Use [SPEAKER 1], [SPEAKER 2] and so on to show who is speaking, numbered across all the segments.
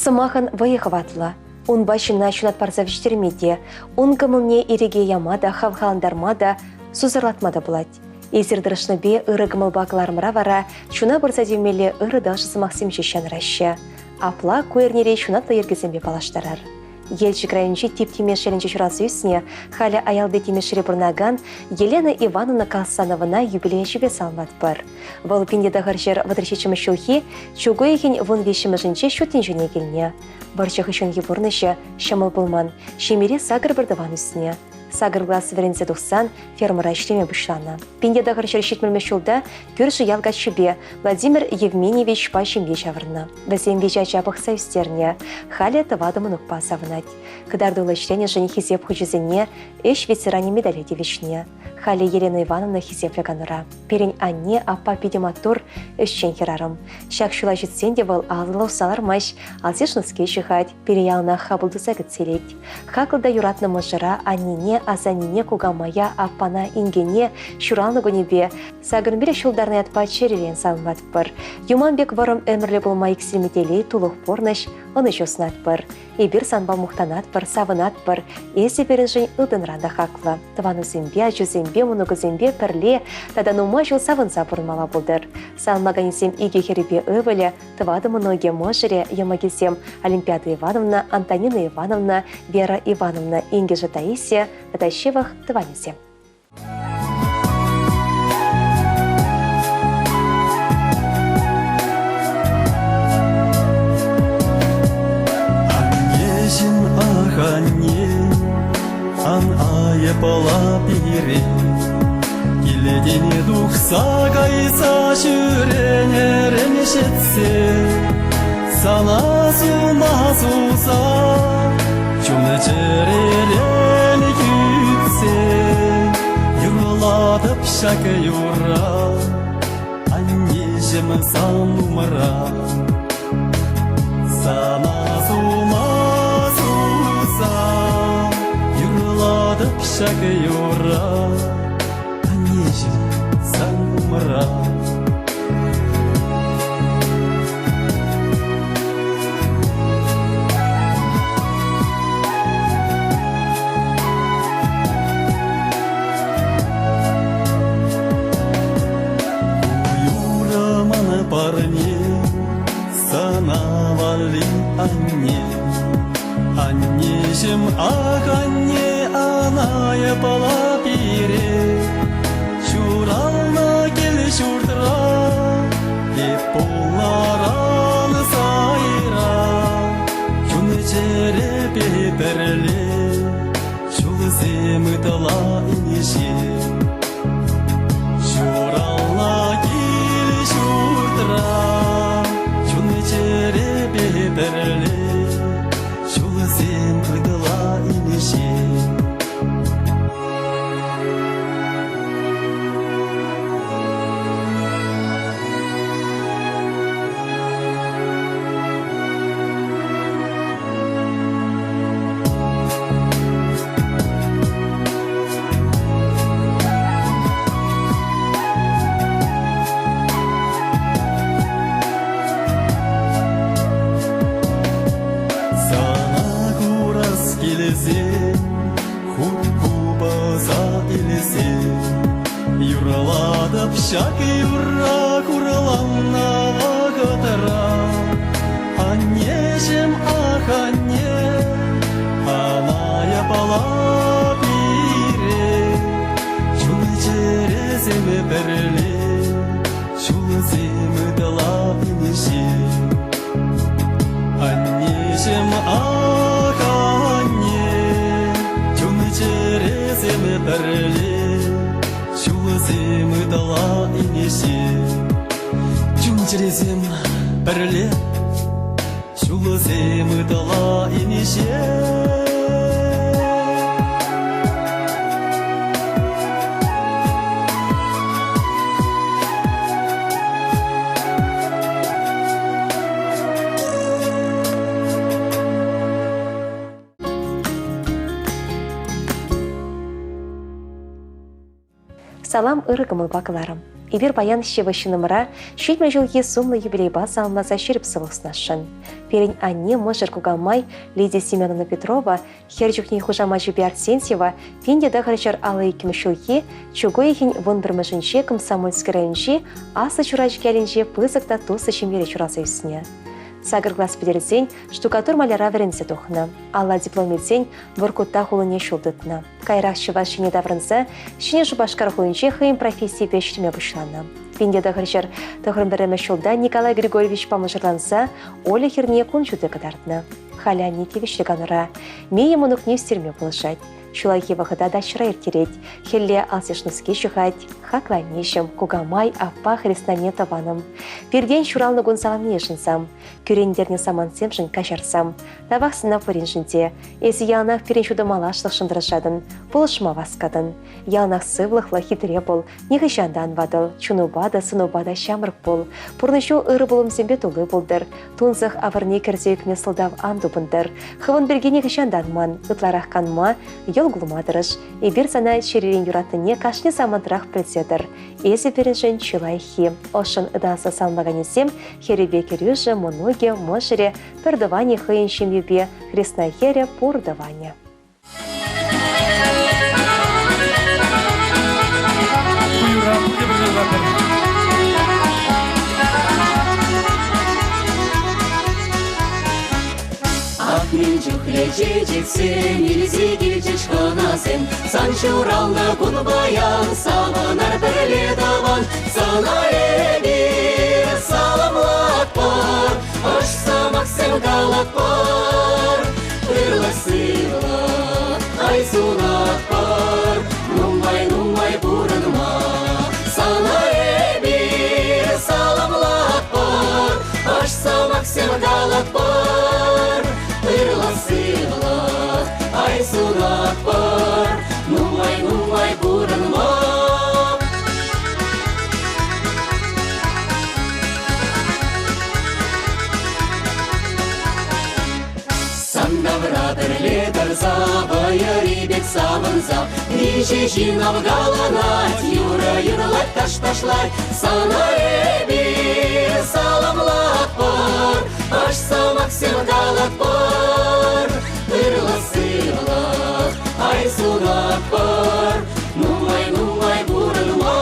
[SPEAKER 1] Сымахын выехыватла. Он башына чунат парзавиштермеде, он гымылне иреге ямада, хавхаландармада, сузырлатмада булать. Эзердірішні бе ұры гымылбақларымыра вара, чуна бұрза демелі ұры далшысы Максим Чещан раща. Апла көернере чунатлы ергізембе балаштарар. Елчі крайынче тип-тимешелінче чуразы үсіне, халя аялды тимешері бұрнаган Елена Ивановна Калсановына юбилея жібе салмат бар. Вал пиндедағыр жер вадрышечімі шулхи, чугу ехен вон вешімі жінче шөттен жөне келіне. Барчах үшін ебурнышы, шамыл бұлман, шемере сагыр бірдіван үсіне. Сагыр глаз верензе тухсан фермера ишлеме бұшлана. Пиндедағыр жер шетмілмі шулда көрші ялға шүбе Владимир Евменьевич пашемге шавырна. Бізем вежа жабық сайыстерне, халя тывадымын ұқпа савынат. Кыдардулы ішлене жыне хизеп хүжізіне, эш ветеране медали девишне. Халя Елена Ивановна хизеплі ганыра. Перен анне апа педематур үшчен херарым. Шак шула жетсен де бұл алылау салармаш, алсешныске шыхать, переялына хабылды загыт селет. Хақылда юратны мұжыра аннине, азанине кугамая апана ингене шуралны гонебе. Сагырнбере шулдарны атпа черерен салмат бір. Юманбек варым өмірлі болмай иксілметелей тулық порныш, оны жоснат бір. Ибір санба мұқтанат бір, савынат бір. Есі берінжен ұдынранда хақлы. Тывану зембе, жүзембе, мұнығы зембе пірле, таданума жыл савынса бұрынмала бұлдыр. Салмаганесем иге херебе өвілі, тывады мұноге можыре, емагесем Олимпиада Ивановна, Антонина Ивановна, Вера Ивановна, Ингежа Таисия, Татайшевах, тыванесем.
[SPEAKER 2] Епала пире, келедене дұқса қайса жүренерін жетсе, сана сума суза, жүні жерелен күтсе, юладып шәкі юра, аннежім санумыра, сана сума шага юра, анежім санумыра. Юраманы парне, санавали анне, анежім ақ анне, Аная пала пире, шурална кел шурдыра, Епулараны сайра, Жүні жере бетерле, Шулы земытыла инеше. Шурална кел шурдыра, Жүні жере бетерле, Шулы земытыла инеше. Шак юра кураланна вағытыра, аннежім ақ анне, аная пала пире, Жүні жереземе бірле, Шулы земі дала инеше. Аннежім ақ анне, Жүні жереземе бірле, Шулыземы дала инеше. Жүнжірезем бірле, Шулыземы дала инеше.
[SPEAKER 1] Салам ыры гымылбақыларым. Ибір баян шевышынымыра шүйтмі жылге сумлы юбилейба салмаза шеріп сывықснашын. Перен анне мұжыр кугамай Лидия Семеновна Петрова, херчухней хужама жюби Арсеньева, пенде дағырчар алы екімі шылге, чугой ехін вон бір мұжынше комсомольский районжи, асы чураж кәлінже пызықта тусы шемере чурасы үсіне. Сагыр глаз педерзень штукатур маляра веренсе тухна. Алла дипломецень воркутта хулыне шулдытна. Кайрах шываш шине даврынса, шине жубашкар хулынче хыйым профессии пешчиме бушлана. Пенде дағырчар тұғырым бірімі шулда Николай Григорьевич памыжырланса, Оля херне кун жуды кадартна. Халя нетевишлі каныра. Мейе мұнық не встерме болышать. Шулайхи вахыда да шыра ертерет. Хелле алсешныске шухать. Хакла нешім, кугамай, аппа хрестане таваным. Перден шуралны гон салам нешінсам. Күрендерне самансем жын кашарсам. Тавақ сынап вареншінде. Эзі ялнақ перен шуды малашлық шындырышадын. Полышма васкадын. Ялнақ сывлықлы хитре бол. Неғы жандан вадыл. Чунубада, сынубада шамырк бол. Пұрнышу ұры болым зембе толы болдыр. Тунзық авырне керзеюкне сылдав анду бұндыр. Хывын берге неғы жандан ман. Ытларақ канма, ел гулмадырыш. Эбір сана шеререн юратыне кашне самантырақ председір. Эзі беріншін чулайхи. Ошын ыдасы салмаганесем, херебе керюжі, монуге, мошыре, пердаване хыйын шемюбе, хрестна хере пурдаване.
[SPEAKER 3] Акмин чухле чечексен, илзе келчеш ханасен, сан шуралны кун баян, саванар бірле даван, сана эбир, саламлат бар, аш самаксен галат бар, ырлы-сыйлы, айсунат бар, нумай бурынма, сана эбир, саламлат бар, аш самаксен галат бар, ырлы-сыйлы, айсунат бар, нумай бурынма. Сандавра бірле бірза, байырибек савынза, неше жинав галанат, юра-юрлать таш-ташлать, сана эбир, саламлат бар, аш самаксен галат бар, ырлы-сыйлы, айсунат бар, нумай бурынма.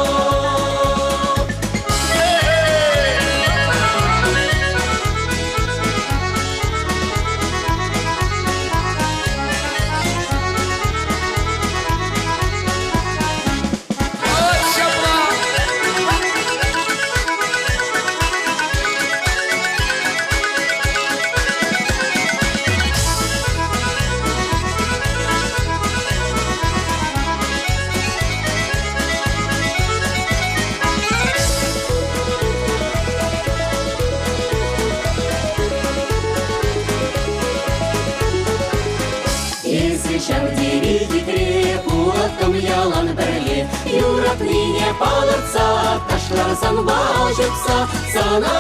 [SPEAKER 3] Шардири дикре, пуаткам ялан бірле, юратныне палырца, ташларсан бажыпса, сана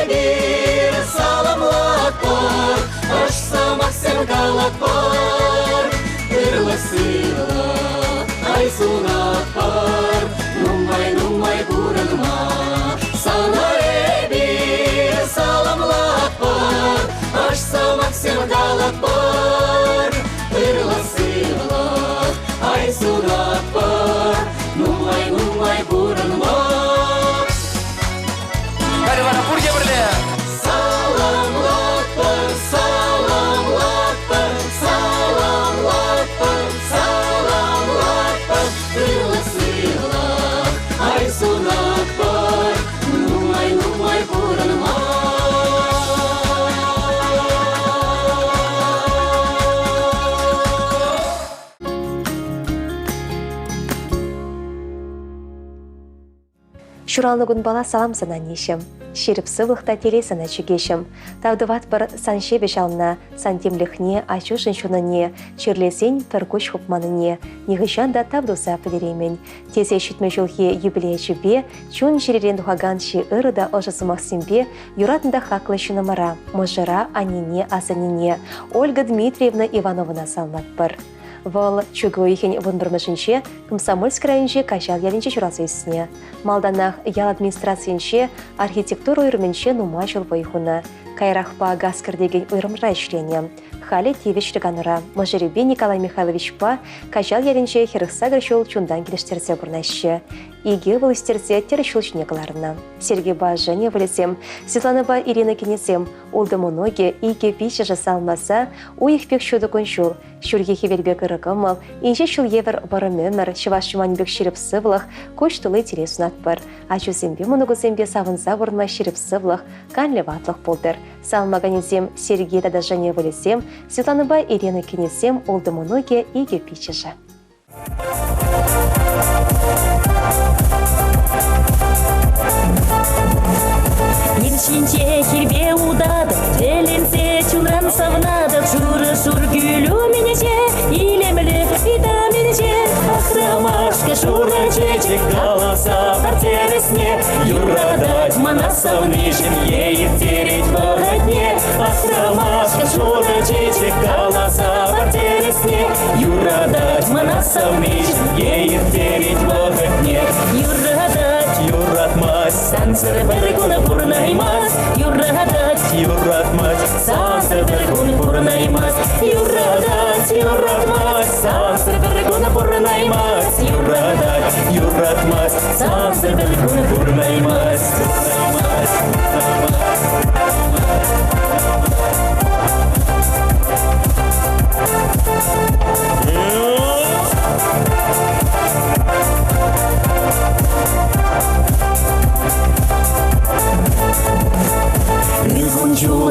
[SPEAKER 3] эбир, саламлат бар, аш самаксен галат бар, ырлы-сыйлы, айсунат бар, нумай бурынма, сана эбир, саламлат бар, аш самаксен галат бар, ырлы-сыйлы, айсунат бар, нумай бурынма.
[SPEAKER 4] Каривана пурге бірле!
[SPEAKER 3] Саламлат бар, саламлат бар, саламлат бар, саламлат бар, ырлы-сыйлы, айсунат бар, нумай бурынма.
[SPEAKER 1] Шуралны гун бала салам сана нешім. Шеріп сывлықта телесіні чүгешім. Тавдыват бір саншебе жалына, сантемліхне, ачу жыншуныне, черлесен піркуш хупманыне, негішан да тавдуса пілеремен. Тесе шүтме жылге юбилей чүбе, чун жеререн дұғаган ши ұрыда ожысы Максимбе, юратында хақлы шынымара, мұжыра анине асанине, Ольга Дмитриевна Ивановна салмат бір. Вал чугуихин вунбурмышынче Комсомольск районче качал ялинче чурасыйсне. Малданах ял администрациянче архитектура уйрымынче нума жыл бойхуна. Кайрахпа гаскар деген уйрымра ишлене. Хали тивич рыганура. Мажеребе Николай Михайлович па качал ялинче хирықса гршул чундан келештерсе бурнаща. Иге вылыстерсе терещулчне каларына. Сергей ба Женя вылесем, Светлана ба Ирина кенесем, улдымы ноги иге пище жасалмаса, у их пек шуды коншул. Шурге хевелбек ырыкымыл, инже шул евер барымемер, шываш шуманбек ширіп сывлық, кош тулы телесунат бар. А чузембе мұнығызембе савынса бұрынма ширіп сывлық, канлі ватлық болдыр. Салмаганезем Сергей да Женя вылесем, Светлана ба Ирина кенесем, улдымы ноги иге пище жа.
[SPEAKER 5] Елшинче хирбе удады, теленсе чуран савнады, шур гүлю менеже, илемлі витаминже, ахрамашка шура чечек голоса портересне, юрадать манасавнышем, ей тереть в огне, ахрамашка шура чечек голоса портересне, юрадать манасавнышем, ей тереть в огне,
[SPEAKER 2] Юратмать,
[SPEAKER 5] Сансыр бәргуны бұрнаймас, юрадать,
[SPEAKER 2] юратмать,
[SPEAKER 5] сансыр бәргуны бұрнаймас, юрадать, сансыр бәргуны бұрнаймас,
[SPEAKER 2] юратмать,
[SPEAKER 5] сансыр бәргуны
[SPEAKER 2] бурнаймас.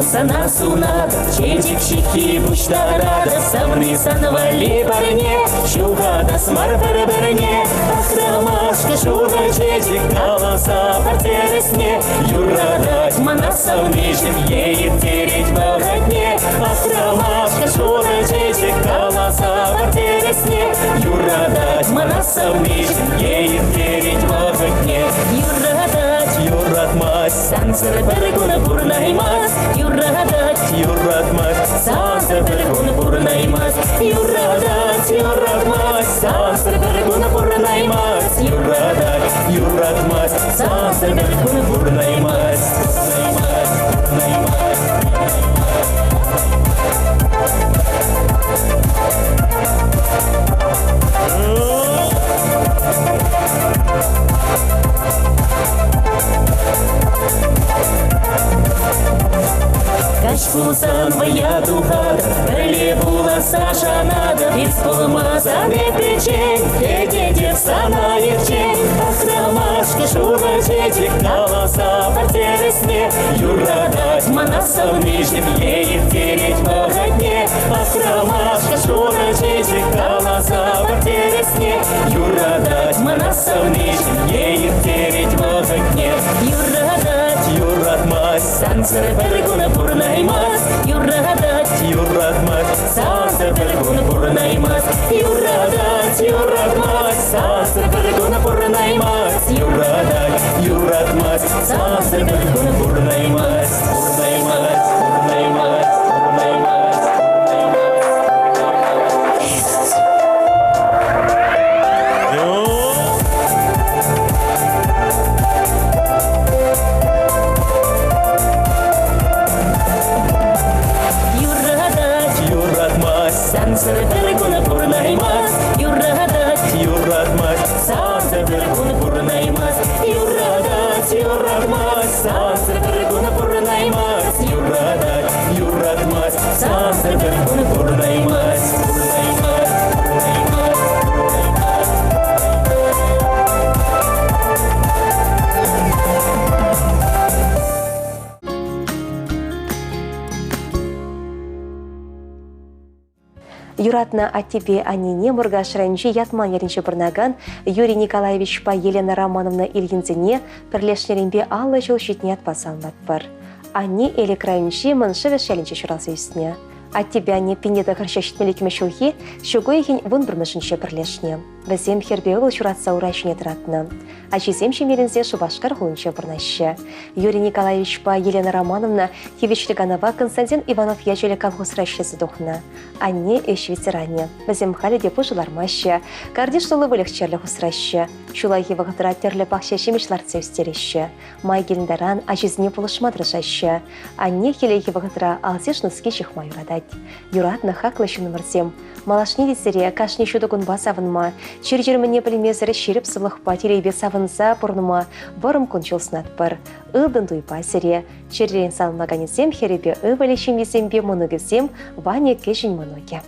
[SPEAKER 5] Сана сунада, чечек щеки буштарада, савны санвали парне, шугада смар бір-бірне, ахрамашка шуга чечек голоса портересне, юрадать манасавнышем, ей тереть в огне, ахрамашка шуга чечек голоса портересне, юрадать манасавнышем, ей тереть в огне,
[SPEAKER 2] Юратмать,
[SPEAKER 5] сансыр бәргуны бұрнаймас, юрадать,
[SPEAKER 2] сансыр
[SPEAKER 5] бәргуны бұрнаймас, юрадать, сансыр бәргуны бұрнаймас,
[SPEAKER 2] юратмать,
[SPEAKER 5] сансыр бәргуны
[SPEAKER 2] бурнаймас.
[SPEAKER 5] Кашкулсан вая духада, бірле буласа жанада, без болмаса не причень, дедев сана ерчень, ахрамашка шура чечек голоса портересне, юрадать манасавнышем, ей тереть в огне, ахрамашка шура чечек голоса портересне, юрадать манасавнышем, ей тереть в огне,
[SPEAKER 2] Юратмать,
[SPEAKER 5] сансыр бәргуны бұрнаймас, юрадать,
[SPEAKER 2] сансыр
[SPEAKER 5] бәргуны бұрнаймас, юрадать, сансыр бәргуны бұрнаймас,
[SPEAKER 2] юратмать,
[SPEAKER 5] сансыр бәргуны
[SPEAKER 2] бурнаймас.
[SPEAKER 5] Сансыр бәргуны бұрнаймас, юрадать,
[SPEAKER 2] Сансыр
[SPEAKER 5] бәргуны бұрнаймас, юрадать, сансыр бәргуны бұрнаймас,
[SPEAKER 2] юратмать,
[SPEAKER 5] сансыр бәргуны бұрнаймас.
[SPEAKER 1] Юратна о тебе, а не мургаш районче ятман яринче бұрнаган Юрий Николаевич па Елена Романовна Ильинзине пірлешнерінбе аллы жыл шетіне атпасалмат бар. Они элек районче мыншы вешелінче шурасы үстіне. От тебя не пинеда харчащит меликими шулхи, шугой хень вон бұрмышынче пірлешне. Візем хербеуыл шуратса урайшыне тұратыны. Ачизем шемерінзе Шубашкар ғылыншы бұрнашы. Юрий Николаевич па Елена Романовна Тивичлиганова Константин Иванов ячелі колхоз расшысы дұқына. Анне эш ветеране. Візем халі депу жылармашы. Кардиш толы вылықчерлі хұсырашы. Шулайы вағытыра терлі бақша шемешларцы өстереші. Май келіндаран ачизіне пұлышмадырышашы. Анне хелейі вағытыра алзеш нұске шықма юрадать. Юратны хақлы шынымырзем. Малашни десере кашни шудығын басавынма. Чер-жерміне білімезірі шеріп сылықпа терейбе савынса бұрныма варым күнчылсынат бар. Үлдің дуйпа сере. Черлерен салмаганесем херебе өвелешім есембе мұнығызем ване кешін мұнығы.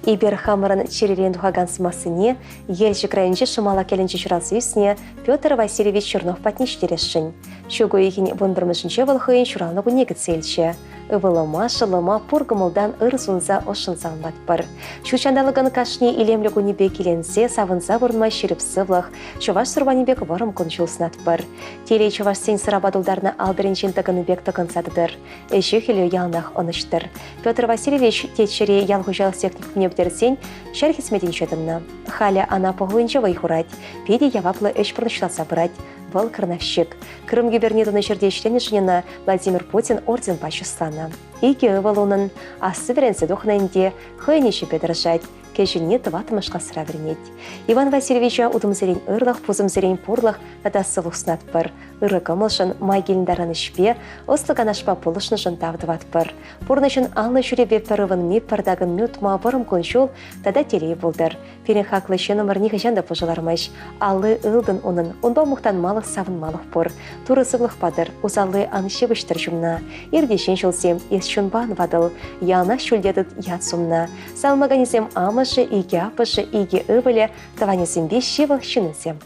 [SPEAKER 1] Ибер хамырын черерен духаган смасыне, елші крайынче шымала келінче шырасы үсіне Петр Васильевич Чернов патнештерешшін. Шугу ехін бұндырмышынче валхыйын шуралығы негіт селче. Ывылыма, шылыма, пургымылдан ырсунса ошын салмат бар. Шучандалығын кашни илемлігі небе келенсе, савынса бұрынма шеріп сывлық, Чуваш сұрванебек варым күншылсынат бар. Телей Чуваш сен сырабадылдарына алдырынчен тығыныбек тығынсадыдыр. Эші хелі ялнақ оныштыр. Петр Васильевич тетшіре ялғыжал сектікіне бдерсен, шәр хисметен шөдімні. Халя ана пағылынчы вайхурать, педе яваплы эш бұрнышласа бұрать. Вал Крановщик. Крым губернатуны чердечленішінена Владимир Путин орден пачыстаны. Иге ывалунын асы веренсе духненде хойнеші бедіржать. кежіне тыватымышқа сыра вернет. Иван Васильевича удымзерен ырлах, пузымзерен пурлах, тадасы лухснат пыр. Ыры кымылшын май келіндараны шпе, ослыган ашпа полышнышын тавдыват пыр. Пурнышын алны жүребе пырывын ми пырдагын мютма вырым коншул, тада телей болдыр. Перен хаклы шенымыр нихажанда пожылармыш. Аллы ылдын онын, онба мұқтан малық савын малық пыр. Туры сывлық падыр, узалы анышы выштыр жумна. Ирдешен шулсем, ес шунбан вадыл, яна шулдедыт ят сумна. Салмаганезем амышы, иге апышы, иге ывыле, таванезем беш шевыл шынызем.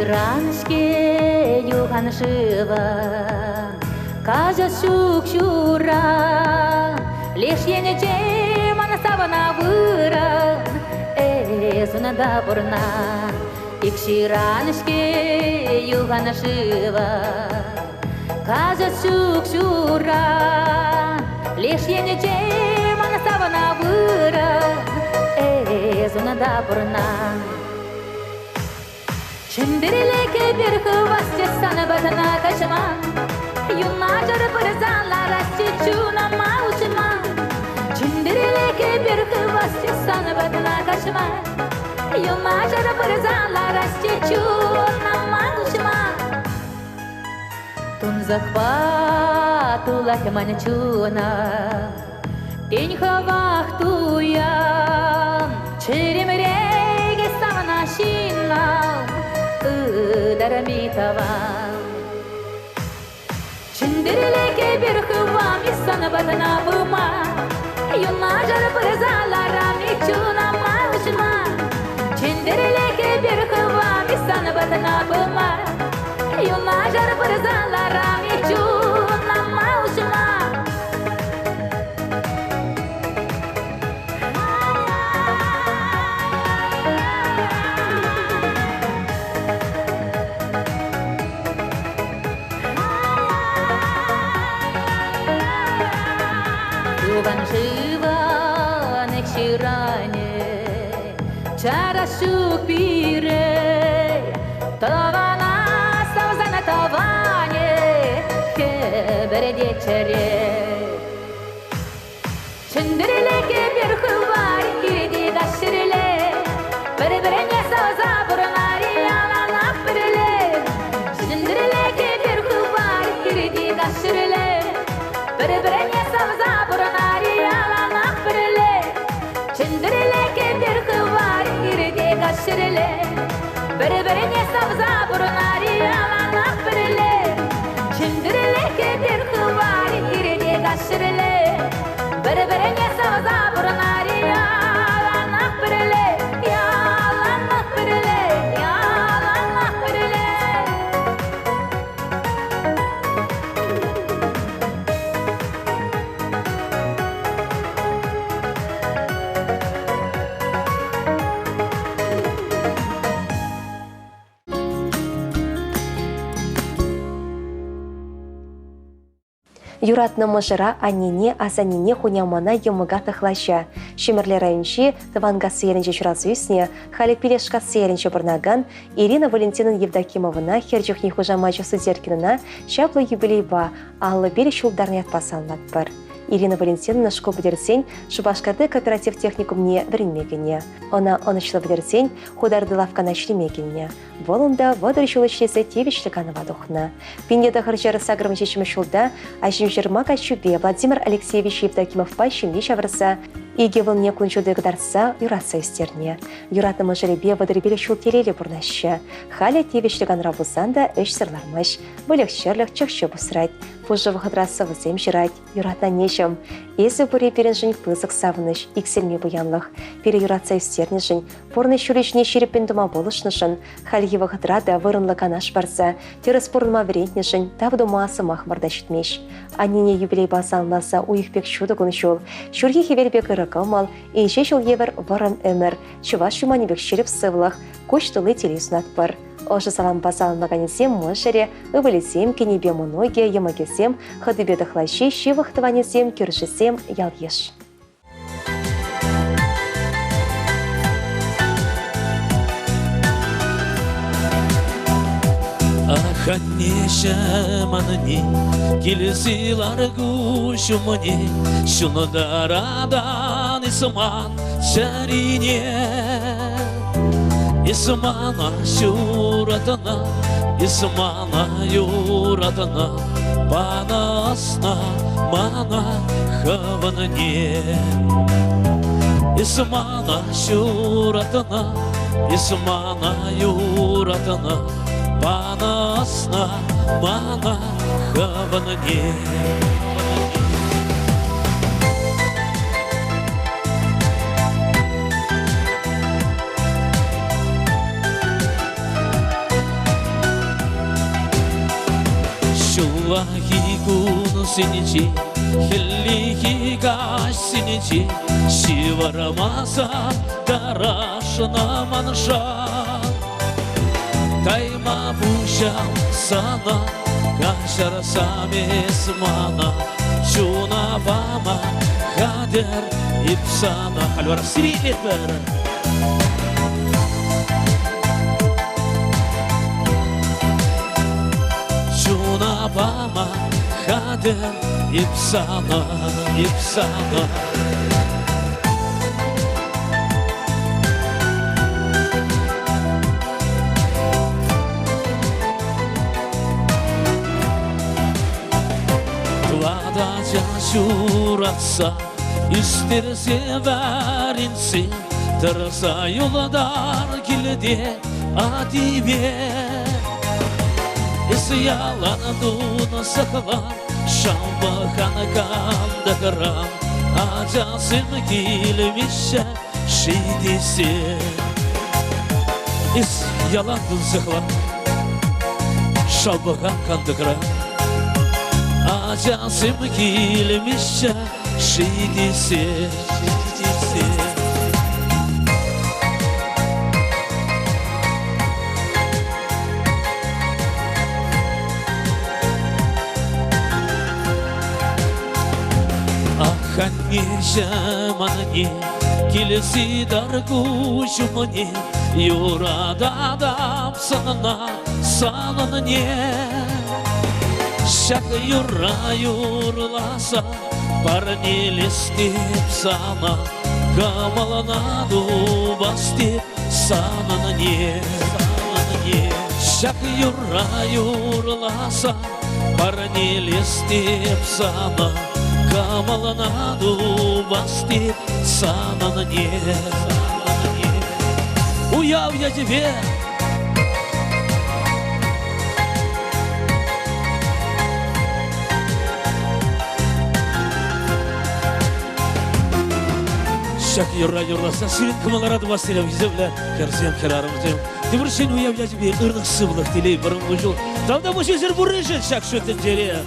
[SPEAKER 5] Раншке юхан шива, кажа шук шура, лишь ене джемана савана выра, зуна да бурна. Икши раншке юхан шива, кажа шук шура, лишь ене джемана савана выра, зуна да бурна. Чендерелеке bir hıvasçı sana batına kaçma Yunlarca pırzalar asçı çuna mağuşma Çendereleke bir hıvasçı sana batına kaçma Yunlarca pırzalar asçı çuna mağuşma Тун захватула манчуна День хавахтуя Черемреге ставана шина Дарамитава Чендерелеке bir hıvam sana batına bıma Yunlarca pırzalara miçuna mağuşma Çendereleke bir hıvam sana batına bıma Yunlarca pırzalara miçuna mağuşma Жива не чиране, чара шупире, тавана ставзана таване, хебередечере. Чендерелеке bir hıvar girdi gaşirele, berberene savza burunari alana pırele. Çendereleke bir hıvar girdi gaşirele, berberene savza burunari alana pırele. Çendereleke bir hıvar girdi gaşirele, berberene savza burunari alana pırele. Çendereleke bir hıvar girdi gaşirele, berberene savza burunari alana pırele. Alana pırele, alana pırele.
[SPEAKER 1] Юратны мыжыра аннине азанине хунямана йымыга тахлаща. Шемерлер райончи тыванга сыерінче чурасы үсіне, халі пилешка сыерінче бұрнаган Ирина Валентинын Евдокимовына херчухни хужамачы судеркинына шаплы юбилей ба, аллы бері шулдарны ятпасанлат бар. Ирина Валентиновна школ бідерсен Шубашкарды кооператив техникумне бірінмегіне. Она онышлы бідерсен хударды лавкана шлемегіне. Волында водар шулышнесі тевішліканы вадухна. Пиндеді ғыржары сағырым шешімі шулда ажимжырма качубе Владимир Алексеевич Евдокимов пайшымне шавырса, иге вылне күншуды ғыдарса юратса үстерне. Юратымы жыребе вадарбелі шул телелі бұрнаща. Халя тевішліган рабузанда үш сырлармыш. Бөлік шырлық чықшы бұсырайд. Пұжы вғыдрасы вызем жырайд. Юратна нешім. Есі бұре перенжін пызық савыныш, икселме бұянлық. Пере юратса үстернешін, порны шүречіне шереппен дума болышнышын, хальгі вғыдрада вырынлы канаш барса, теріс порныма верентнешін, тав дума сымақ мардашытмеш. Аннине юбилей басанласа уйықпек шуды күншол, шүрге хевербек ырықымал, инше шол евер варан өмір, чуваш шуманебек шереп сывлық, көштылы телесунат бар. Ожы салам басалынмаганесем мышыре, ывылесем, кенебе мұноге, емагесем, хыдыбе дықлайши, шивықтыванесем, көршісем, ял еш.
[SPEAKER 6] Ханнешаманни келесилар кушумани шунадарадан исман шарине исмана шуратана исмана юратана панасна мана хаванне исмана шуратана исмана юратана панасна мана хаванне. Шулахи кун синичи, хеллихи гаш синичи, шиварамаса дарашна манша. Тайма пушал сана, кашар самес мана, чуна бама, хадер ипсана. Хальвар сирит бер. Чуна бама, хадер ипсана, ипсана. Şuratsa isterse verinsin tırsa yollar kilidi adibe yalanduğunu saklan şambakan kanda karam acasım kilmişe şeydisi yalanduğunu saklan şambakan kanda karam acasım kilmişe şeydisi Ханнешаманни келесидар кушумани юрададам санана сананне шак юра юрласа парнелестеп сана камаланаду бастеп сананне шак юра юрласа парнелестеп сана камаланаду бастеп сананне. Уяв я тебе. Шак юра юрласа сирин камаланаду бастеп земля керсем керарымдым. Тимиршин уяв я тебе ырных сывлых телей бұрын бұжыл. Давда бұшы зір бұрыжын шак шөтін жере.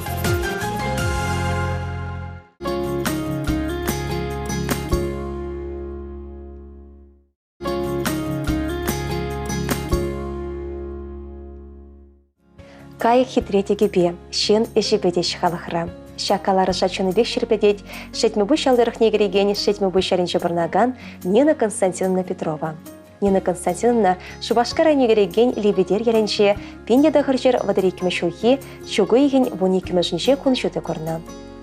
[SPEAKER 1] Кай хитретеге бе, шен эшебеде шхалахра. Шакалары шачыны бек шерпедет, шетмебу шалдырых негереген, шетмебу шаринче барнаган Нина Константиновна Петрова. Нина Константиновна Шубашкара негереген лебедер яренче, пенде хырчер вадарикме шулхи, чугуйген буникме жинче куншуты корна.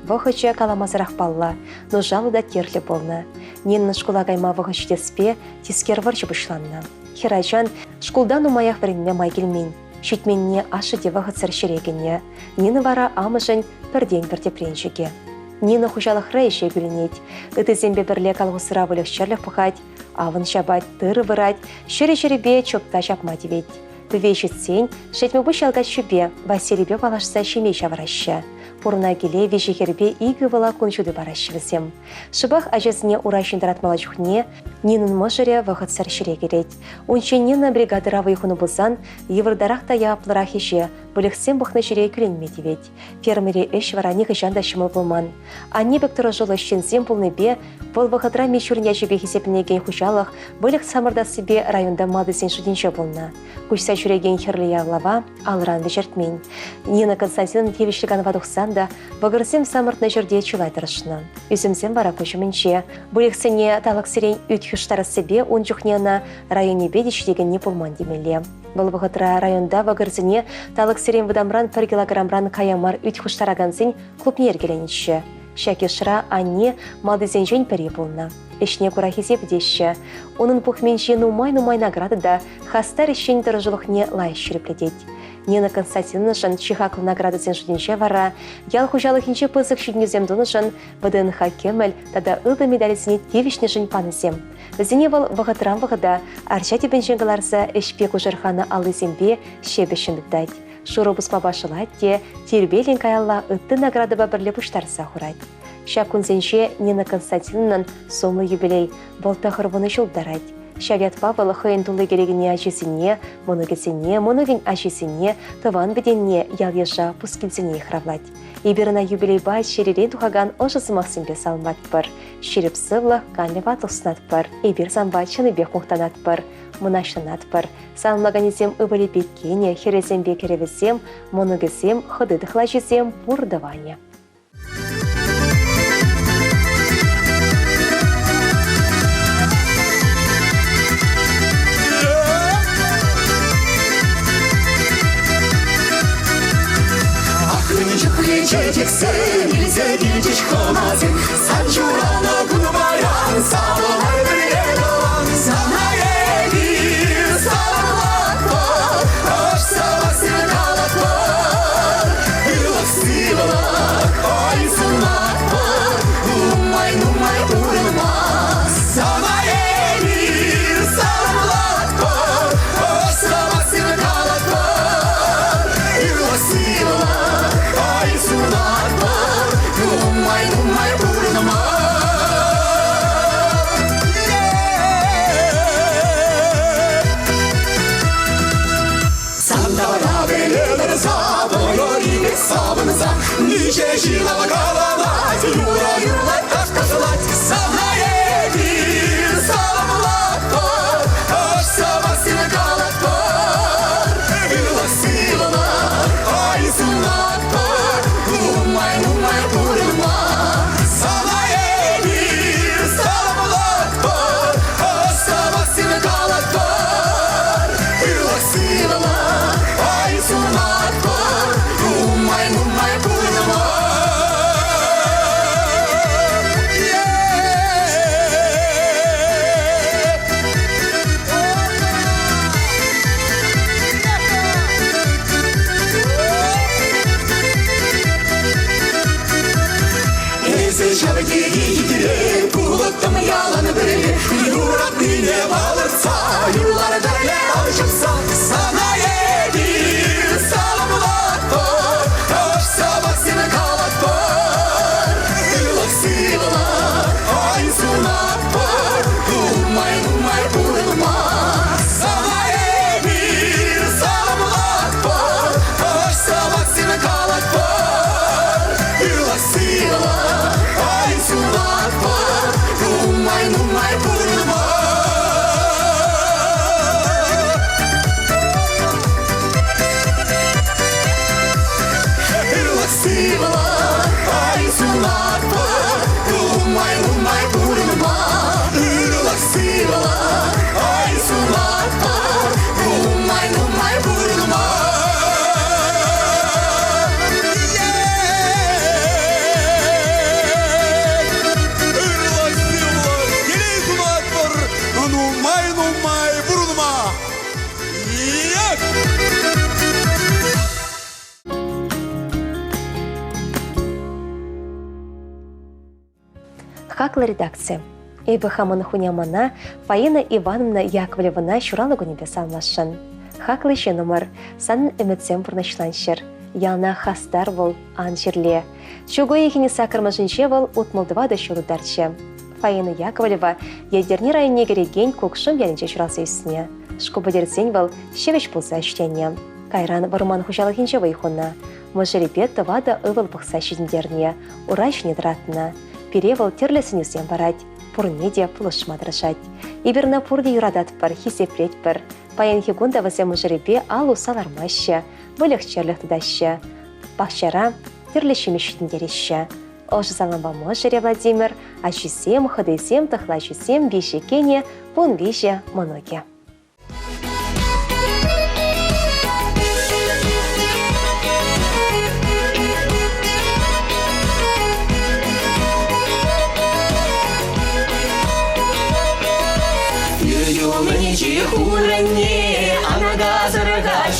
[SPEAKER 1] Вохыча каламазарах палла, но жалу да терлі болна. Нина школа гайма вохычте спе, тискер варчы бұшланна. Хирайчан школдан умаях варенме май келмейн. Шүтменне ашы девы ғыцыр шерегіне. Нина вара амыжын бірден бірде преншіге. Нина хұжалық райше гүлінет. Үті зембе бірле қалғысыра вөлік шерлік пұхать, авын шабать, тыры вырать, шері-шеребе чопта жапма девет. Пөве жетсен, шетмебу шалгат шүбе, Василибе балашса шемей шавараща. Пурна келе вежехербе игі вала күншуды баращывызем. Шыбақ ажазіне урайшындаратмала жүхне, Нинын мұжыре вағытсар шіре керет. Унче Нина бригадыра вайхуны бұлзан, евырдарақта яаплыра хеше, бүліксен бұқны жүре күленме девет. Фермере өш вара неғы жанда шымыл болман. Анне бектұры жылы шензем бұлны бе, бұл вағытра мешурня жебе хесепінеген хұжалық, бүлік самырда себе районда мадызен шуденші болна. Күшса жүреген херлі явлава, алыран вежертмен. Нина Константиновна Тевишліганова дұқсанда, бағырсем самыртны жүрде чулайтырышына. Үзімсен бара көшіменше, бүліксене талық сирен үтхіштары себе он жүхнена районе бедеш деген не болман демелі. Бұл бұғытыра районда вағырзіне талық сирен выдамран 1 килограммран каямар үт хуштарагансың клубне ергеленіші. Шакешіра анне малдызен жөн пәрі болна. Ишне кура хизеп деші. Оның бұхменші нумай награды да хастар ішін дұрыжылықне лайш жүріпледет. Нина Константиновна чихаклы награды сен жүденше вара, ял хужалықынче пызық жүдінезем донышын ВДНХ кемел, тада ылды медалісіне тевішне жын панызем. Зіне бұл вағытыран вағыда арча тепен жеңгіларса ішпек ұжырханы алызембе шебешін бұддайд. Шуру бұспа башылайд те тербелен каялла ұтты награды бабірле бұштарса хурайд. Шакунзенше Нина Константиновнан сомлы юбилей болта хырвыны жылдарайд. Шавят Павел хыйын тулы керегіне ажесіне, моногін ажесіне, тыван беденне ялежа пускинсене хравлать. Иберна юбилей бай шеререн тухаган ожысы мақсимбе салмат бір. Шеріп сывлы канлева тұснат бір. Ибер замбай чыныбе құқтанат бір. Мұнаштанат бір. Салмаганезем ыбылі беккене, херезембе керевізем, моногізем, хыдыдықла жезем бұрдыване.
[SPEAKER 3] Çekeceksin, ilse gidecek olmazın. Sen şurana bunu bayan, sağlar bir elan. Sana yedir, sağlak var. Hoş savasın kalak var. Yılak sivalak, ayısınmak var. Numay vurulmaz. Sana yedir, sağlak var. Hoş savasın kalak var. Yılak sivalak. Sunak var, numay burnuma. Sen de bana belirlersa, boyu gibi sabınıza. Nice şilava kalanat, yura kaşkaşılat. Sana yedir, salamlat var, hoş savasını kalat var. Yıla sivalar, ay sunak var. Numay vurulma. Sana yedir, salamlat var. Hoş savasını kalat var. Yıla sivalar, ay sunak var. Numay vurulma. Şabeki gidilir, kulaktamı yalanı bilir. Yurak dine bağırsa, yurlara derle alışırsa. Sana yedir, salamlat var. Hoş savasını kalat var. Yılak sivalar, ay sunak var. Numay vurulma. Sana yedir, salamlat var. Hoş savasını kalat var. Yılak sivalar. Sunak var, numay vurulma. Yılak sivalar, ay sunak var, numay vurulma. Yılak sivalar, ay sunak var, numay vurulma.
[SPEAKER 1] Хакла редакция. Эйбахамын хунямана Фаина Ивановна Яковлевна шуралы гунебе салмашын. Хакла еще номер санын үмітсем бұрнашланшыр. Ялна хастар бол ан жерле. Чуго ехіне сакырмашынше бол утмылдыва да шурударчы. Фаина Яковлева ядерни районе кереген көкшім ялінче шурасы үстіне. Шкубадерсен бол шевеш болса үштенне. Кайран варман хужалығынче вайхуна. Можерепет тавада ывыл бұқса шедіндерне. Урайш недратына. Перевал терлесінесен барать. Пурнеде пулышмадрашать. Иберна пурде юрадат пар, хисеплет пар. Паян хигунда васе можерепе алу салармаща. Вылық черлік тудаща. Бақшара терлешіме шедіндереща. Ошы саламба можере Владимир, ачисем, хадесем, тахлачисем, бешекене, пун беше моноге.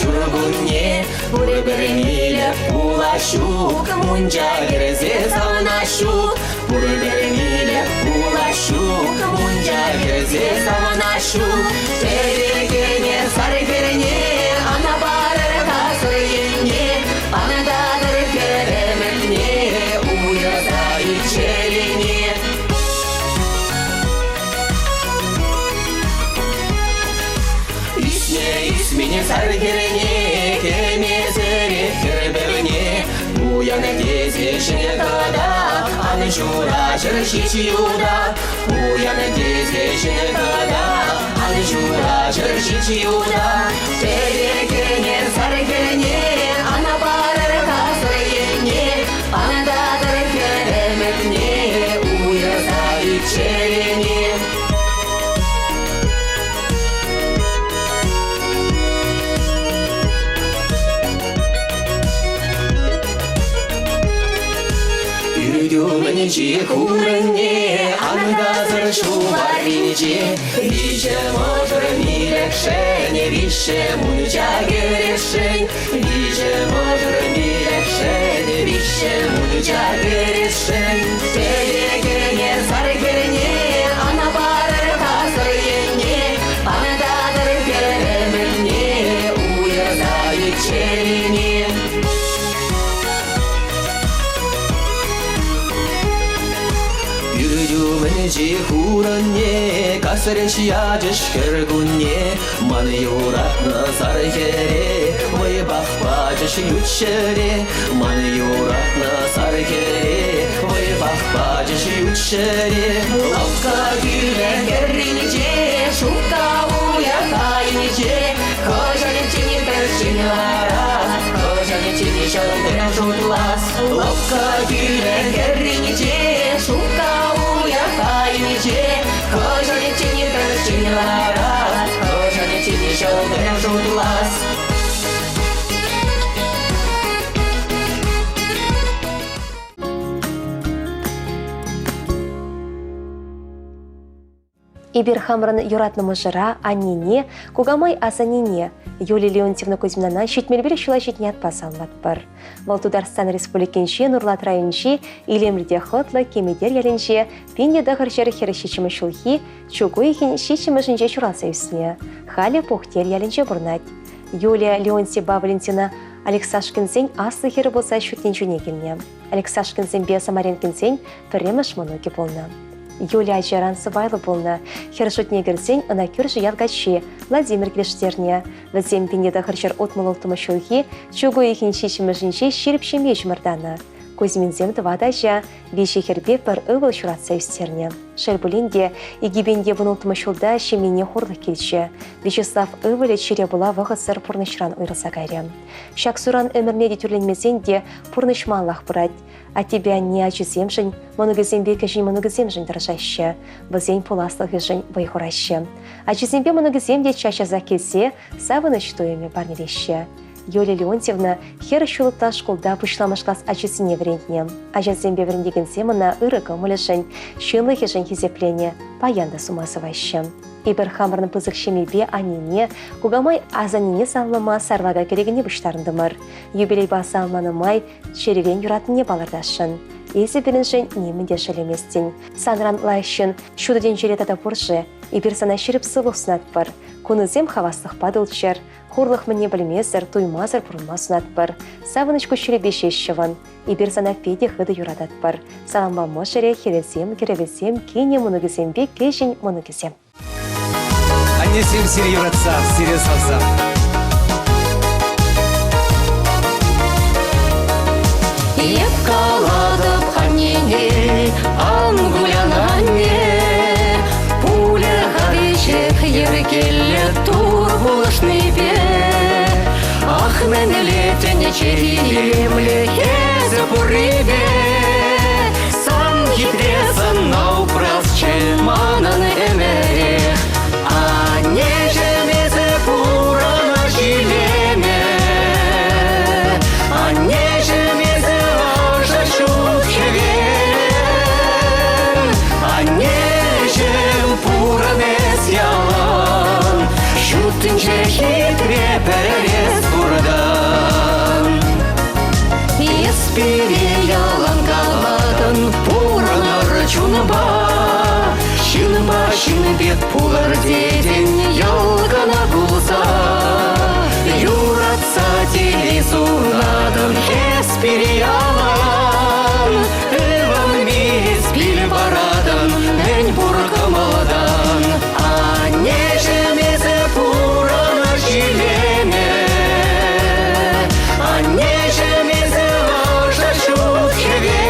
[SPEAKER 3] жүргүнне Бір-бірмейлі улашу Мұнжа керзе саунашу Бір-бірмейлі улашу Мұнжа керзе саунашу Терекене сарекене Ана барыр қасыр ене Анададыр кереметне Уяза ичеліне Исміне саргерене, кемезере керберіне Уяны кезешіне тада, аны жура жыр шичиуда Уяны кезешіне тада, аны жура жыр шичиуда Терекене саргерене, ана барыр қасыр ене Анададыр кереметне, уяза ичерене Үйдімінже күрінне, аңдазыр шубаринже Виже можыр милекшене, више мұнжа керешен Виже можыр милекшене, више мұнжа керешен Терекене саргерене, ана барыр қасыр ене Анададыр кереметне, уяза ичерене Үйдімінже күрінне, касырын шиядыш кіргінне Маны юратны саргере, ой бақпадыш ючере Маны юратны саргере, ой бақпадыш ючере Лапка күлен керринже, шукка уятайнже Кожаны тені біршінлара, кожаны тені шалдырын жұтлас Лапка күлен керринже, шукка уятайнже Кожаны тені біршінлара, кожаны тені шалдырын жұтлас
[SPEAKER 1] Ибір хамрын юратнымы жыра, аннене, кугамай асанине, Юлия Леонтьевна Кузьминана шетмелбір шыла шетне атпасан латпыр. Вал Тударстан Республикенше, Нурлат районче, Илемрде хытлы, кемедер ялінше, пенде дағыр жері хері шечімі шулхи, чугуйхин шечімі жынже чураса үсіне. Халі пухтер ялінше бұрнат. Юлия Леонтьева Валентина Алексашкинсен аслы хері болса шүттен жүне келіне. Алексашкинсен бе Самаренкинсен піреміш мұнуге болны. Юлия Ажаран сывайлы болны. Хершутне кірсен, ына күрші ялгачи, Владимир Клештерне. Візем пенеда хыршыр отмылылтымы шулхи, чугу ехін шешімі жінше шеріпшеме жмырданы. Кузьминзем твадажа, бейші хербе пір ывыл шуратса үстерне. Шербулинде, егибенде бұнылтымы шулда шемене хорлық келші. Вячеслав ывылі чире бұла вағысыр пұрнышран ұйрыса кайры. Шаксуран өмірне де түрленмесен де пұрнышмаллах бұрад. А тебя не очеземжін, моногізембе кәжін моногіземжін дыржашы, бізен пуласлығы жын байхурашы. Очезембе моногіземде чашаза келсе, савыны штуеме барнелеші. Юлия Леонтьевна хер шулықта школда пышламышлас ачесіне врентне. Ажазембе врендеген семына ырығы мүлішін, шынлығы жын хизеплене, паянда сумасывайшы. Ибір хамырны пызық шемебе анене, кугамай азанине саллыма сарлага керегіне бұштарындымыр. Юбилей басы алманымай, шеревен юратыне балырдашын. Есі біріншін немінде шелеместен. Санран лайшын, шудыден жеретата бұржы, ибір сана шеріп сылық сынатпыр. Кунызем хавастық падылчыр, хурлық міне білмезір, туймазыр бұрынма сынатпыр. Савыныш көшірі бешешшівын, ибір сана педе хыды юрататпыр. Саламба мошыре, херезем, керевезем, кене мұнығызембе, кешін мұнығызем.
[SPEAKER 4] Аннесем сире юратса, сире салса.
[SPEAKER 3] Еп каладып ханнене, ангулянанне, пуля харишек еркелі тур булышны бе. Ах, менелетіне черемле хезі бұрыбе, сан хитресан наупрас чеманан эмерех. Нежемезе пурана жилеме, а нежемезе ажа шутхевен, а нежем пуранес ялан, шутынче хитре перес эспире ялангаладын пуранар чунба. Шын бет пулар деден ялгана булса. Юратса дели зунадын эспире ялан. Эван мес бил барадын мен буркамаладан. А нежемезе пурана жилеме. А нежемезе ажа чухеве.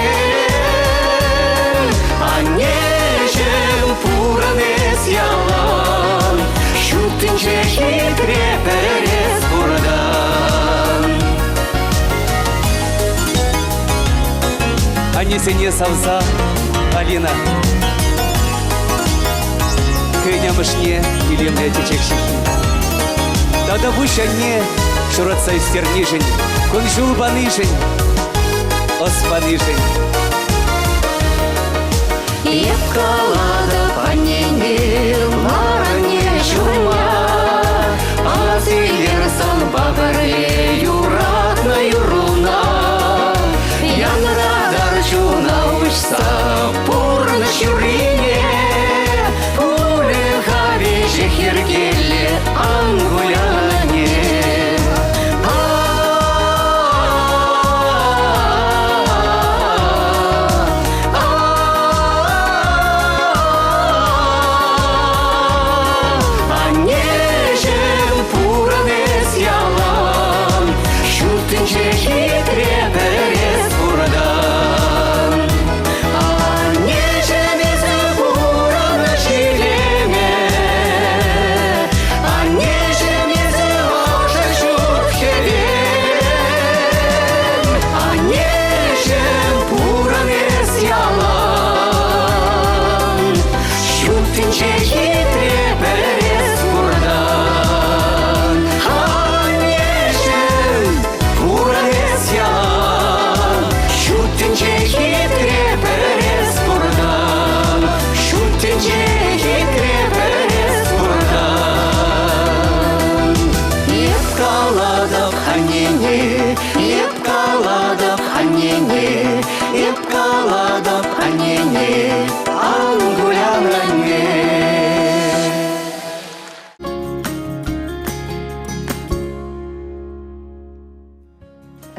[SPEAKER 3] А нежем пуранес ялан. Шутынче хитре перес бурдан.
[SPEAKER 4] Анесене савза, Алина. Кынямышне илемле течекшихи. Тада бушанне шуратса истернишень, кунжул банышень, оспанышень.
[SPEAKER 3] Епкалада панене маране чума. Азилерсан багаре юратна юруна. Янрадар чуна ушса пурна шурине. Пуле хави жехиргеле ангуляне.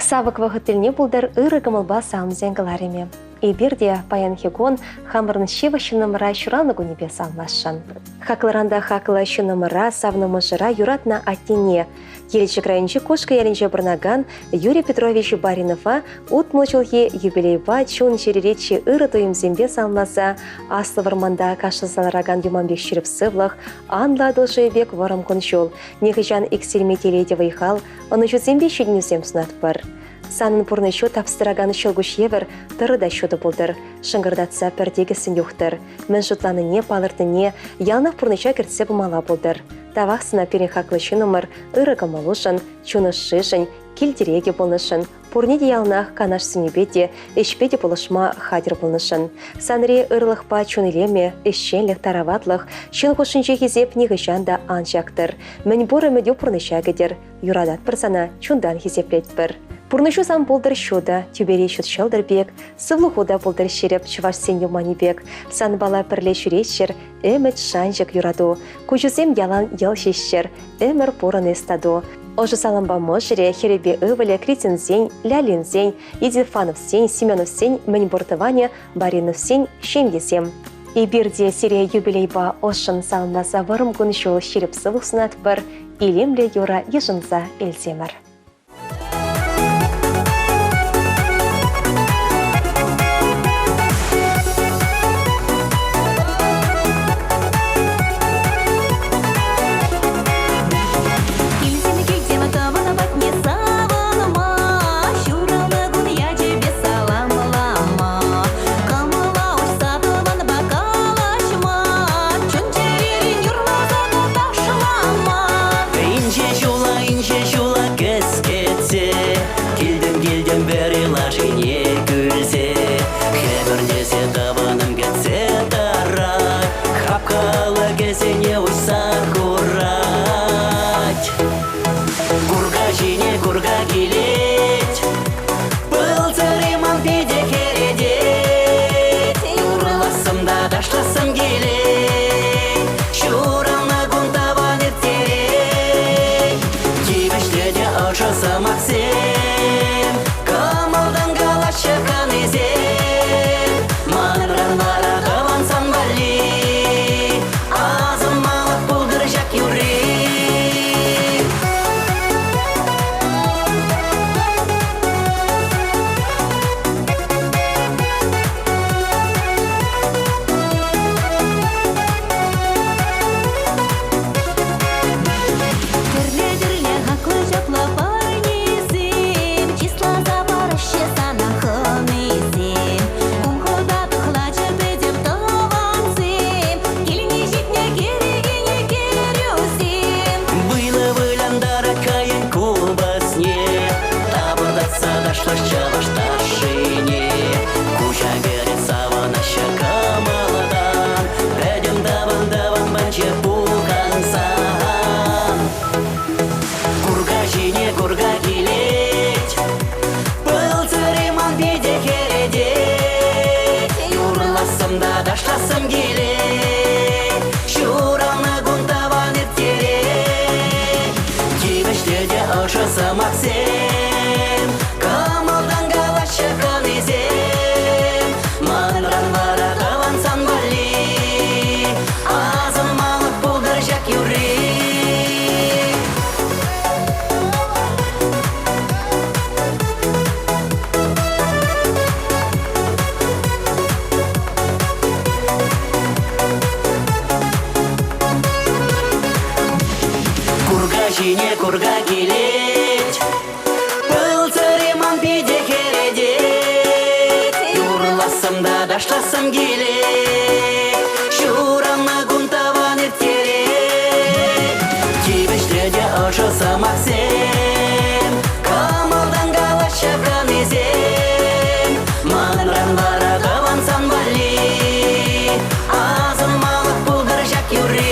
[SPEAKER 1] Савык вағытылне бұлдар ұры гымылба сауымзен ғылареме. И бірде паян хегон хамырын шева шынымыра шураны гунебе салмашын. Хакларанда хакла шынымыра савнымы жыра юратна аттене. Елчі крайынчы кошка ялінчі бірнаган Юрий Петрович Баринова утмылчылге юбилейба чун жереречі ұры тойымзембе салмаса, аслы варманда кашызалараган юмамбек шіріп сывлық, анла дылжы бек варым коншол, негіжан эксельметелейде вайхал, оны жүзембе шеднюзем сунат бар. Санын пурны шо тапстыраганы шылгуш евер тұрыда шоды болдыр. Шыңғырдатса пәрдегісін юқтыр. Мен жұтланыне, палыртыне, ялнақ пурныча кіртсе бұмала болдыр. Тавақсына перен хақлы шынымыр, ұрығы малушын, чуны шышын, келдереге болнышын. Пурнеде ялнақ канаш сүнебеде, эшпеде болышма хадир болнышын. Санре ұрлықпа чунылеме, эшченлік тараватлық, шылғышынче кезеп негіжанда анжақтыр. Мен боры мүдеу пурныча кедер, юрадат бірсана чундан кезеплет бір. Пурнышу сам болдыр шуда, тюбере шут шылдыр бек, сывлухуда болдыр шереп чуваш сен юмани бек, сан бала пірле шүрешшер, әміт шанжық юраду, күжізем ялан ел шешшер, әмір порын естаду. Ожы саламба можыре, херебе ывыле критинзень, лялинзень, Идильфановсень, Семеновсень, Мәнбортыване, Бариновсень, Шемгесем. И бірде серия юбилейба ошын салынаса варым күн жол шереп сывлық сынат бір, илемле юра ежынса елземір.
[SPEAKER 3] Курга келет, был царь
[SPEAKER 7] ошысы Максим, кымылдан галашы калезем, манран вара тавансан бали, азын малық болдыр жак юри. Жине курга келет, пылцыреман биде кередет, юрласымда даштасым келет, шурамны гунтаван ертерет, кибештеде ошысы Максим, камылдан галашы канезем, манран бара тавансан бали, азын малық бұлдыр жак юри.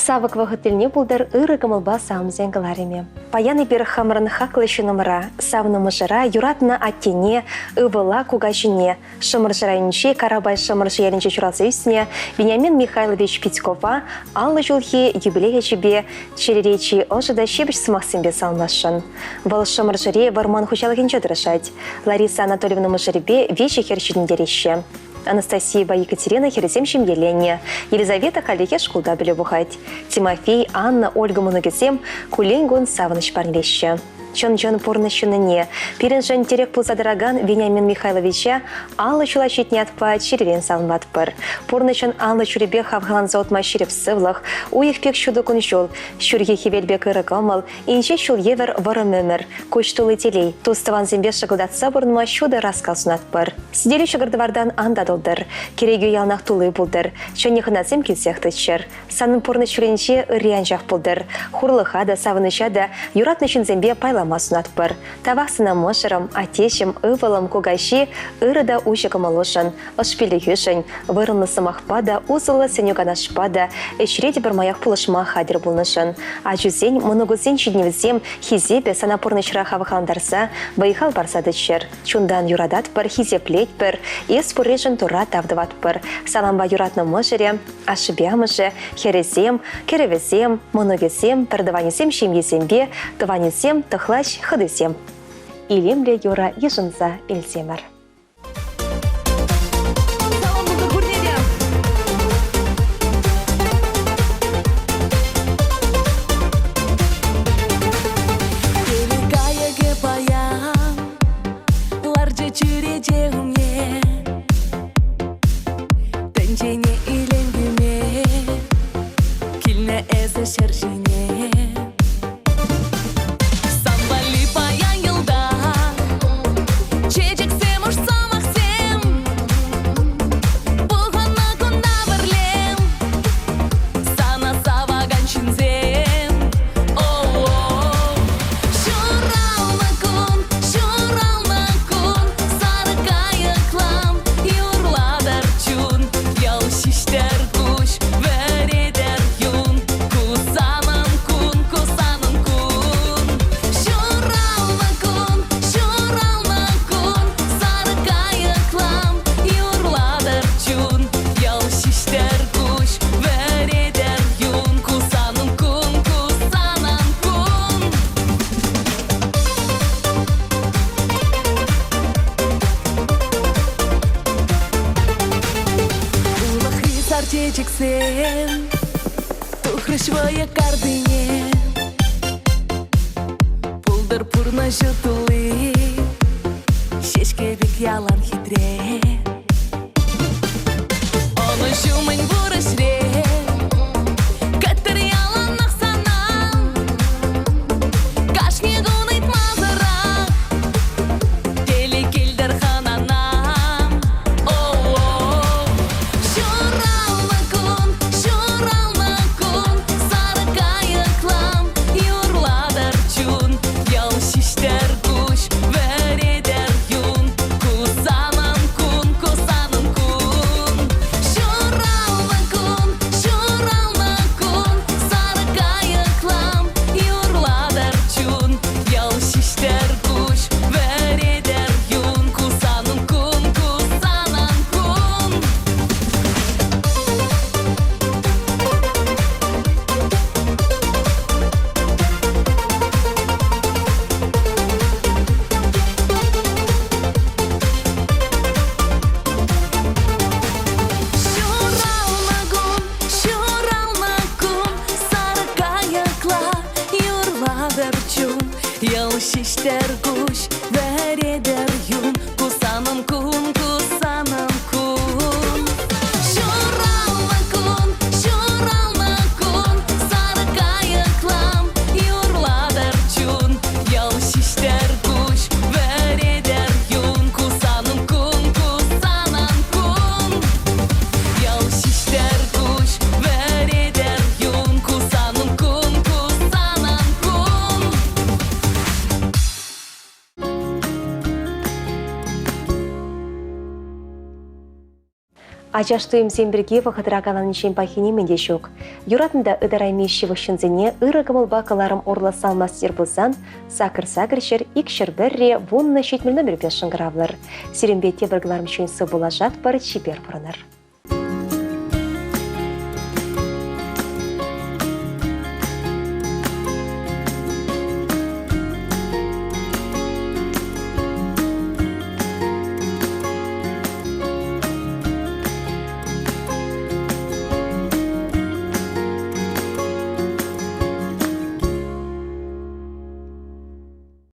[SPEAKER 1] Савык вағытылне бұлдар ұры кымылба сауымзен кылареме. Паяны бір хамырын хақлышы нымыра, савны мұжыра, юратны аттене, ұвыла кугашыне, шымыр жырайынше, карабай шымыр жиелінше чуралсы үсіне, Вениамин Михайлович Питькова, аллы жылхи юбилея жібе, череречи ожыда шебіш сымақсынбе салмашын. Бұл шымыр жыре варман хучалығын жадырышад. Лариса Анатольевна мұжырбе веші хершінің дереші. Анастасиева Екатерина Хереземшим Елене, Елизавета Халеке шкулда білі бұхайд. Тимофей, Анна, Ольга Мұнығызем, Куленгон Савыныш парнлеші. Чон-чон порнышыныне, перен жан терек пулзадыраган Вениамин Михайловича аллы чула четне атпа черерен салмат пыр. Порнышын аллы чуребе хавгалан заутма шереп сывлах, уих пек шуды күн жол, шүрге хевелбек ырыгамыл, инче шул евер варым өмір, көштулы телей, туставан зембе шығылдатса бұрынма шуды раскалсын атпыр. Сиделі шығырдывардан анда долдыр, керегі ялнақ тулы бұлдыр, чөннехынатсем келсех тычыр. Санын порнышыренше ыриян жақ бұлдыр, хурлыха да, савыныша да, юратнышын зембе пайла масунат пыр. Тавақсына мошырым, атешім, ывылым, кугаши, ырыда ушықым олышын, ұшпелі хүшін, вырынлы сымақпада, узылы сенюганашпада, әшіреді бір маяқ пұлышма хадыр бұлнышын. Ажузен, мұнығызен шедневізем, хизебе санапорны шыраға вақаландарса, байхал барсады чыр. Чундан юрадат пыр, хизеплет пыр, ес пұрежін тұра тавдыват пыр. Саламба юратны мошыре, ашыбямышы, херезем, керевезем, мұнығызем, пірдыванесем шемезембе, тыванесем, тұхлач хыдысем. Илемле юра ешынса елсемір.
[SPEAKER 3] Сен, тухрышвая кардыне, пулдыр пурна жутулы, шешке бек ялан хитре. Оны жумын бурышре, каттыр ялан нақсанам, кашне гунайт мазыра, теле келдір хананам. Шура шиштер куш, вередер юн, кусаным кун, кусаным кун. Şuralma kun, sarı kayıklam, yurladır çun. Yal şişter kuş, vereder yun, kusanım kun, kusanım kun. Yal şişter kuş, vereder yun, kusanım kun, kusanım kun.
[SPEAKER 1] Ажаштуем земберге вахыдырағалан шен пахине менде шок. Юратында ыдараймеші вышынзіне ырығымыл бақыларым орла салмастер бұлсан, сакыр-сакыр-шыр икшір бірре вонны шетмілні бір бес шыңғыравлыр. Сиренбетте біргіларым шөнсі болажат бар чипер бұрыныр.